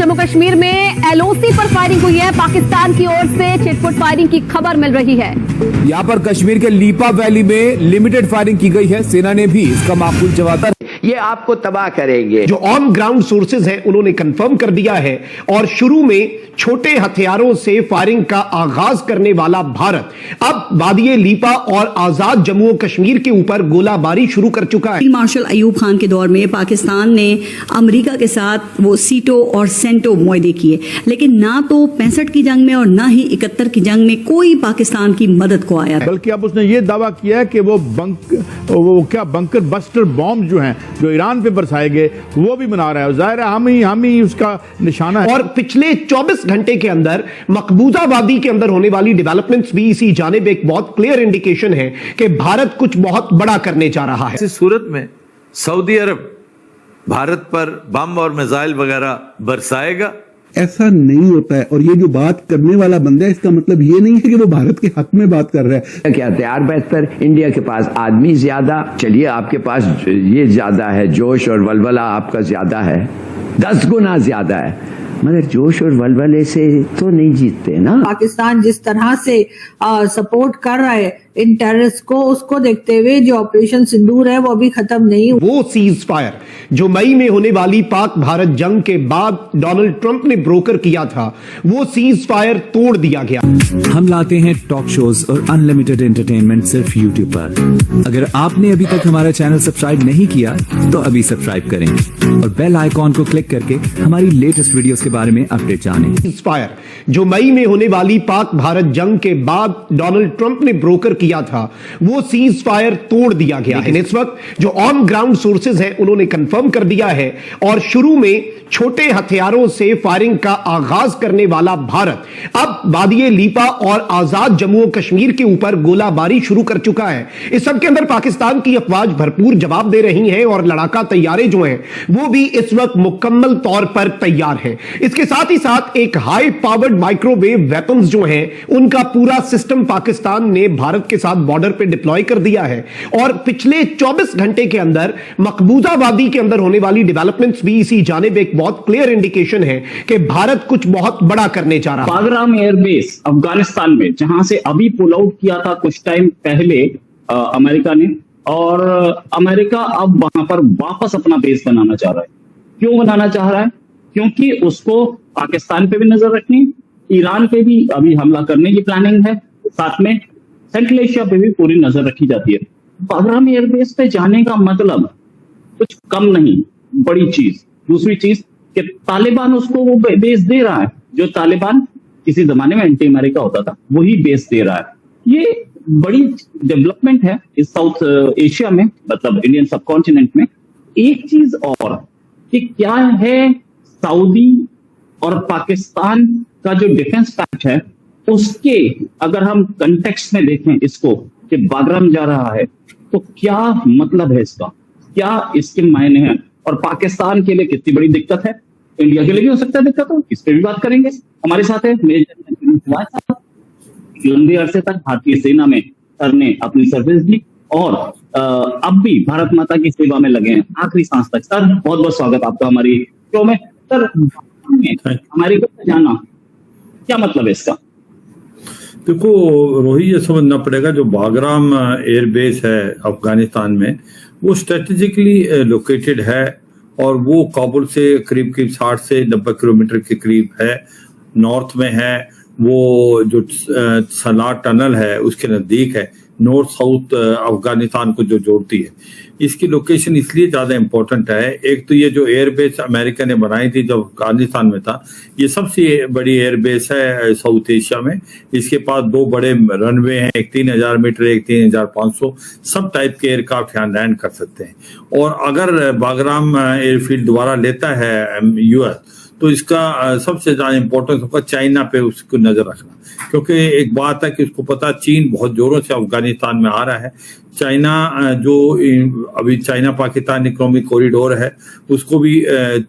जम्मू कश्मीर में एलओसी पर फायरिंग हुई है। पाकिस्तान की ओर से छिटपुट फायरिंग की खबर मिल रही है। यहाँ पर कश्मीर के लीपा वैली में लिमिटेड फायरिंग की गई है। सेना ने भी इसका माकूल जवाब दिया। ये आपको तबाह करेंगे। जो ऑन ग्राउंड सोर्सेज हैं उन्होंने कंफर्म कर दिया है और शुरू में छोटे हथियारों से फायरिंग का आगाज करने वाला भारत अब वादी लीपा और आजाद जम्मू और कश्मीर के ऊपर गोलाबारी शुरू कर चुका है। फील्ड मार्शल अयूब खान के दौर में पाकिस्तान ने अमेरिका के साथ वो सीटो और सेंटो मुआहदे किए, लेकिन ना तो 65 की जंग में और ना ही 71 की जंग में कोई पाकिस्तान की मदद को आया। बल्कि अब उसने ये दावा किया है कि वो बंकर बस्टर बॉम्ब जो हैं जो ईरान पे बरसाए गए वो भी बना रहा है। जाहिर है हम ही उसका निशाना है। और पिछले 24 घंटे के अंदर मकबूजा वादी के अंदर होने वाली डेवलपमेंट्स भी इसी जानिब एक बहुत क्लियर इंडिकेशन है कि भारत कुछ बहुत बड़ा करने जा रहा है। इस सूरत में सऊदी अरब भारत पर बम और मिसाइल वगैरह बरसाएगा, ऐसा नहीं होता है। और ये जो बात करने वाला बंदा है, इसका मतलब ये नहीं है कि वो भारत के हक में बात कर रहा है। क्या तैयार बेहतर, इंडिया के पास आदमी ज्यादा, चलिए आपके पास ये ज्यादा है, जोश और वलवला आपका ज्यादा है, 10 गुना ज्यादा है, मगर जोश और वलवले से तो नहीं जीतते ना। पाकिस्तान जिस तरह से सपोर्ट कर रहा है इन टेररिस्ट को, उसको देखते हुए जो ऑपरेशन सिंदूर है वो अभी खत्म नहीं। वो सीज फायर जो मई में होने वाली पाक भारत जंग के बाद डोनाल्ड ट्रंप ने ब्रोकर किया था, वो सीज फायर तोड़ दिया गया। हम लाते हैं टॉक शोज और अनलिमिटेड एंटरटेनमेंट सिर्फ यूट्यूब पर। अगर आपने अभी तक हमारा चैनल सब्सक्राइब नहीं किया तो अभी सब्सक्राइब करें और बेल आइकॉन को क्लिक करके हमारी लेटेस्ट वीडियोस के बारे में अपडेट जानें। सीज फायर जो मई में होने वाली पाक भारत जंग के बाद डोनाल्ड ट्रंप ने ब्रोकर किया था, वो सीज फायर तोड़ दिया गया है। इस वक्त जो ऑन ग्राउंड सोर्सेज हैं उन्होंने कंफर्म कर दिया है और शुरू में छोटे हथियारों से फायरिंग का आगाज करने वाला भारत अब वादी लीपा और आजाद जम्मू और कश्मीर के ऊपर गोलाबारी शुरू कर चुका है। इस सब के अंदर पाकिस्तान की अफवाज भरपूर जवाब दे रही हैं और लड़ाका तैयारे जो हैं वो भी इस वक्त मुकम्मल तौर पर तैयार हैं। इसके साथ ही साथ एक हाई पावर्ड माइक्रोवेव वेपन्स जो हैं उनका पूरा सिस्टम पाकिस्तान ने भारत के साथ बॉर्डर पे डिप्लॉय कर दिया है। और पिछले 24 घंटे के अंदर मकबूजा वादी के अंदर होने वाली डेवलपमेंट्स भी इसी जानिब एक बहुत क्लियर इंडिकेशन है कि भारत कुछ बहुत बड़ा करने जा रहा है। बागराम एयरबेस अफगानिस्तान में, जहां से अभी पुल आउट किया था कुछ टाइम पहले अमेरिका ने, और अमेरिका अब वहां पर वापस अपना बेस बनाना चाह रहा है। क्यों बनाना चाह रहा है? क्योंकि उसको पाकिस्तान पे भी नजर रखनी, ईरान पे भी अभी हमला करने की प्लानिंग है, साथ में सेंट्रल एशिया पे भी पूरी नजर रखी जाती है। बागराम एयरबेस पे जाने का मतलब कुछ कम नहीं, बड़ी चीज। दूसरी चीज कि तालिबान उसको वो बेस दे रहा है, जो तालिबान किसी जमाने में एंटी अमेरिका होता था वही बेस दे रहा है। ये बड़ी डेवलपमेंट है इस साउथ एशिया में, मतलब इंडियन सबकॉन्टिनेंट में। एक चीज और कि क्या है, सऊदी और पाकिस्तान का जो डिफेंस पैक्ट है उसके अगर हम कंटेक्स्ट में देखें इसको कि बागराम जा रहा है तो क्या मतलब है इसका, क्या इसके मायने हैं और पाकिस्तान के लिए कितनी बड़ी दिक्कत है, इंडिया के लिए भी हो सकता है दिक्कत हो, इस पे भी बात करेंगे। हमारे साथ है मेजर, लंबे अरसे तक भारतीय सेना में सर ने अपनी सर्विस दी और अब भी भारत माता की सेवा में लगे हैं आखिरी सांस तक। सर बहुत बहुत स्वागत आपका हमारी शो में। सर अमेरिका में जाना क्या मतलब है इसका? देखो रोहित, ये समझना पड़ेगा जो बागराम एयरबेस है अफगानिस्तान में वो स्ट्रेटेजिकली लोकेटेड है और वो काबुल से करीब 60 से 90 किलोमीटर के करीब है, नॉर्थ में है। वो जो सलार टनल है उसके नज़दीक है, नॉर्थ साउथ अफगानिस्तान को जो जोड़ती है। इसकी लोकेशन इसलिए ज़्यादा इम्पोर्टेंट है, एक तो ये जो एयरबेस अमेरिका ने बनाई थी जब अफगानिस्तान में था, ये सबसे बड़ी एयरबेस है साउथ एशिया में। इसके पास 2 बड़े रनवे हैं, एक 3000 मीटर, एक 3500, सब टाइप के एयरक्राफ्ट यहाँ लैंड कर सकते हैं। और अगर बागराम एयरफील्ड दोबारा लेता है यूएस तो इसका सबसे ज्यादा इम्पोर्टेंस होगा चाइना पे उसको नजर रखना, क्योंकि एक बात है कि उसको पता चीन बहुत जोरों से अफगानिस्तान में आ रहा है। चाइना जो अभी चाइना पाकिस्तान इकोनॉमिक कॉरिडोर है उसको भी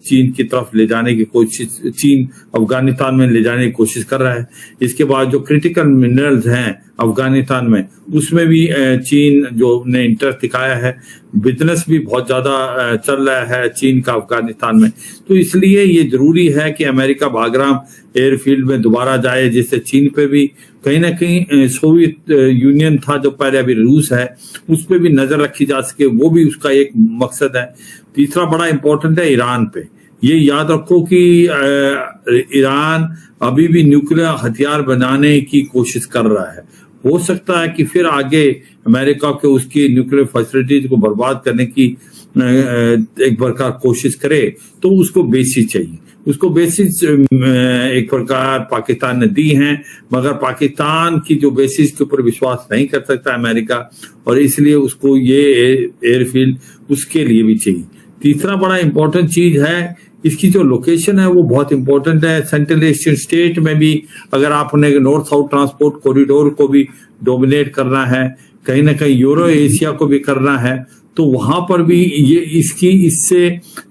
चीन की तरफ ले जाने की कोशिश, चीन अफगानिस्तान में ले जाने की कोशिश कर रहा है। इसके बाद जो क्रिटिकल मिनरल्स हैं अफगानिस्तान में उसमें भी चीन जो ने इंटरेस्ट दिखाया है, बिजनेस भी बहुत ज्यादा चल रहा है चीन का अफगानिस्तान में। तो इसलिए ये जरूरी है कि अमेरिका बागराम एयरफील्ड में दोबारा जाए, जिससे चीन पे भी कहीं ना कहीं सोवियत यूनियन था जो पहले अभी रूस है उस पर भी नजर रखी जा सके, वो भी उसका एक मकसद है। तीसरा बड़ा इंपॉर्टेंट है ईरान पे। ये याद रखो कि ईरान अभी भी न्यूक्लियर हथियार बनाने की कोशिश कर रहा है। हो सकता है कि फिर आगे अमेरिका के उसकी न्यूक्लियर फैसिलिटीज को बर्बाद करने की एक प्रकार कोशिश करे, तो उसको बेसिस चाहिए। उसको बेसिस एक प्रकार पाकिस्तान ने दी हैं, मगर पाकिस्तान की जो बेसिस के ऊपर विश्वास नहीं कर सकता अमेरिका, और इसलिए उसको ये एयरफील्ड उसके लिए भी चाहिए। तीसरा बड़ा इंपॉर्टेंट चीज है, इसकी जो लोकेशन है वो बहुत इंपॉर्टेंट है। सेंट्रल एशियन स्टेट में भी अगर आपने नॉर्थ साउथ ट्रांसपोर्ट कॉरिडोर को भी डोमिनेट करना है, कहीं ना कहीं यूरो एशिया को भी करना है, तो वहां पर भी ये इससे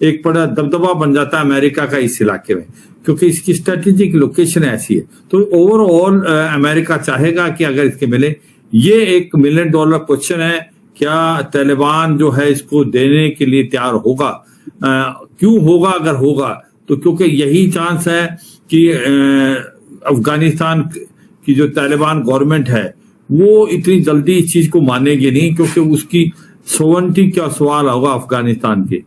एक बड़ा दबदबा बन जाता है अमेरिका का इस इलाके में, क्योंकि इसकी स्ट्रेटेजिक लोकेशन ऐसी है। तो ओवरऑल अमेरिका चाहेगा कि अगर इसके मिले, ये $1 मिलियन क्वेश्चन है, क्या तालिबान जो है इसको देने के लिए तैयार होगा? क्यों होगा? अगर होगा तो क्योंकि यही चांस है कि अफगानिस्तान की जो तालिबान गवर्नमेंट है वो इतनी जल्दी इस चीज को मानेगी नहीं, क्योंकि उसकी सोवरेनिटी का सवाल होगा अफगानिस्तान के।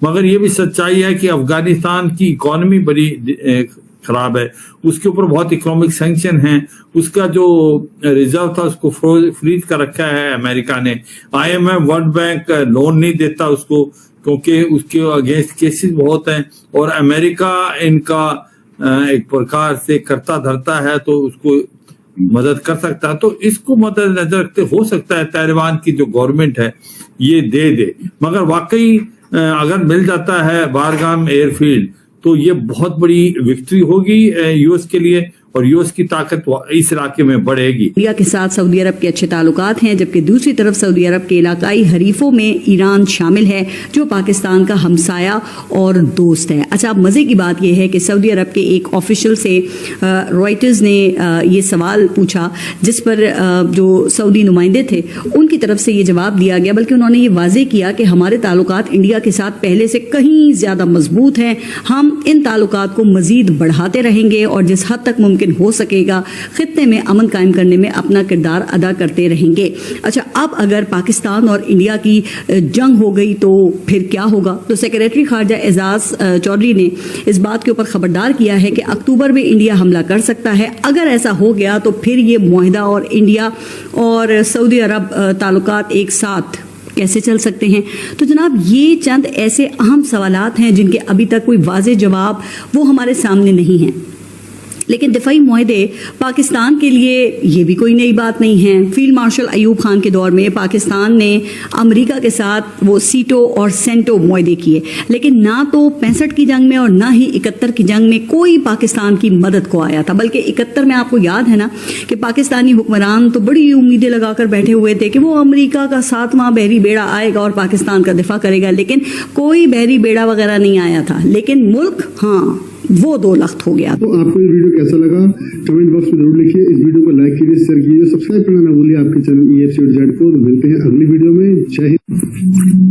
मगर ये भी सच्चाई है कि अफगानिस्तान की इकोनॉमी बड़ी खराब है, उसके ऊपर बहुत इकोनॉमिक सैंक्शन हैं, उसका जो रिजर्व था उसको फ्रीज कर रखा है अमेरिका ने। IMF वर्ल्ड बैंक लोन नहीं देता उसको, क्योंकि उसके अगेंस्ट केसेस बहुत हैं, और अमेरिका इनका एक प्रकार से करता धरता है तो उसको मदद कर सकता है। तो इसको मदद नजर रखते हो सकता है तालिबान की जो गवर्नमेंट है ये दे, मगर वाकई अगर मिल जाता है बारगाम एयरफील्ड तो ये बहुत बड़ी विक्ट्री होगी यूएस के लिए, और यूएस की ताकत इस इलाके में बढ़ेगी। इंडिया के साथ सऊदी अरब के अच्छे ताल्लुकात हैं, जबकि दूसरी तरफ सऊदी अरब के इलाकाई हरीफों में ईरान शामिल है, जो पाकिस्तान का हमसाया और दोस्त है। अच्छा, अब मजे की बात यह है कि सऊदी अरब के एक ऑफिशियल से रॉयटर्स ने ये सवाल पूछा, जिस पर जो सऊदी नुमाइंदे थे उनकी तरफ से ये जवाब दिया गया, बल्कि उन्होंने ये वाजे किया कि हमारे ताल्लुकात इंडिया के साथ पहले से कहीं ज्यादा मजबूत हैं, हम इन ताल्लुकात को मजीद बढ़ाते रहेंगे और जिस हद तक मुमकिन हो सकेगा खित्ते में अमन कायम करने में अपना किरदार अदा करते रहेंगे। अच्छा, अब अगर पाकिस्तान और इंडिया की जंग हो गई तो फिर क्या होगा? तो सेक्रेटरी खारजा एजाज चौधरी ने इस बात के ऊपर खबरदार किया है कि अक्टूबर में इंडिया हमला कर सकता है। अगर ऐसा हो गया तो फिर ये मुआहिदा और इंडिया और सऊदी अरब ताल्लुकात एक साथ कैसे चल सकते हैं? तो जनाब, ये चंद ऐसे अहम सवालात हैं जिनके अभी तक कोई वाज़ेह जवाब वो हमारे सामने नहीं हैं। लेकिन दिफाई मुआहदे पाकिस्तान के लिए ये भी कोई नई बात नहीं है। फील्ड मार्शल अयूब खान के दौर में पाकिस्तान ने अमेरिका के साथ वो सीटो और सेंटो मुआहदे किए, लेकिन ना तो 65 की जंग में और ना ही 71 की जंग में कोई पाकिस्तान की मदद को आया था। बल्कि 71 में आपको याद है ना कि पाकिस्तानी हुक्मरान तो बड़ी उम्मीदें लगाकर बैठे हुए थे कि वो अमेरिका का 7वां बहरी बेड़ा आएगा और पाकिस्तान का दिफा करेगा, लेकिन कोई बहरी बेड़ा वगैरह नहीं आया था। लेकिन मुल्क वो 2 लख्त हो गया। तो आपको ये वीडियो कैसा लगा कमेंट बॉक्स में जरूर लिखिए। इस वीडियो को लाइक कीजिए, शेयर कीजिए, सब्सक्राइब करना ना भूलिए आपके चैनल EFC और जेड को। मिलते हैं अगली वीडियो में। जय हिंद।